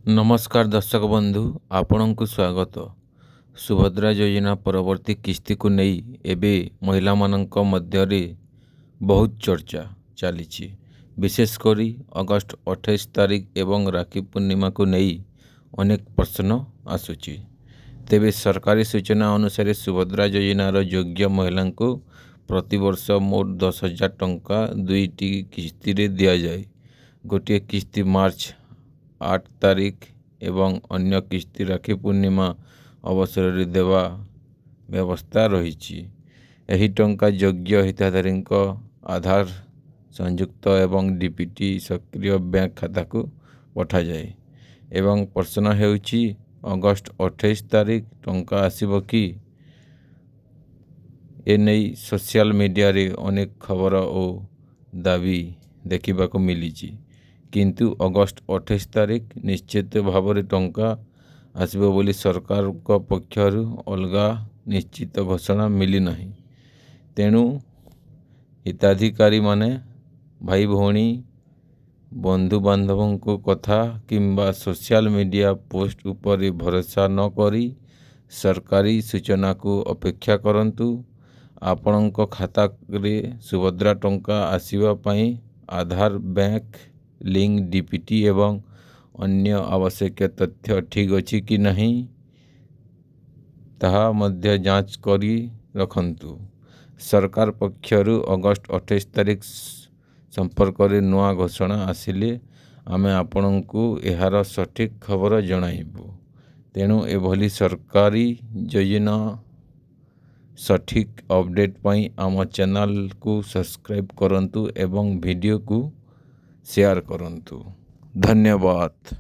नमस्कार दर्शक बंधु आपण को स्वागत। सुभद्रा योजना परवर्ती किस्ती को नहीं एबे महिला मानक मध्य बहुत चर्चा चली। विशेषकर अगस्ट 28 तारीख एवं राखी पूर्णिमा को नहीं अनेक प्रश्न आसुची। तेबे सरकारी सूचना अनुसार सुभद्रा योजनार योग्य महिला को प्रतिवर्ष मोट 10,000 टंका दुईटी किस्ती दि जाए। गोटे किस्ती मार्च 8 तारीख एवं अन्य किस्ती राखी पूर्णिमा अवसर देवा व्यवस्था रही। यही टंका योग्य हिताधारी आधार संयुक्त एवं डीपीटी सक्रिय बैंक खाता को पठा जाए। एवं प्रश्न हेउची अगस्ट 28 तारीख टंका आसीबो कि एने सोशल मीडिया रे अनेक खबर और दाबी देखा मिली। किंतु अगस्ट 28 तारीख निश्चित भाव में टंका आसबो बोली सरकार को पक्षर अलगा निश्चित घोषणा मिली नहीं। तेणु हिताधिकारी माने भाई भौणी बंधु बांधवों को कथा किंबा सोशल मीडिया पोस्ट उपर भरोसा न करी सरकारी सूचना को अपेक्षा करंतु। आपणक खाता रे सुभद्रा टंका आसीबा पई आधार बैंक लिंक डीपीटी एवं अन्य आवश्यक तथ्य ठीक अच्छी कि नहीं ताहा मध्य जांच करी रखंतु। सरकार पक्षरु अगस्ट 28 तारीख संपर्क में नुआ घोषणा आसिले आमे आपणको एहार सठिक खबर जणाइबु। तेणु एभली सरकारी योजना सठिक अपडेट पाई आम चैनल को सब्सक्राइब करंतु एवं वीडियो को शेयर करंतु। धन्यवाद।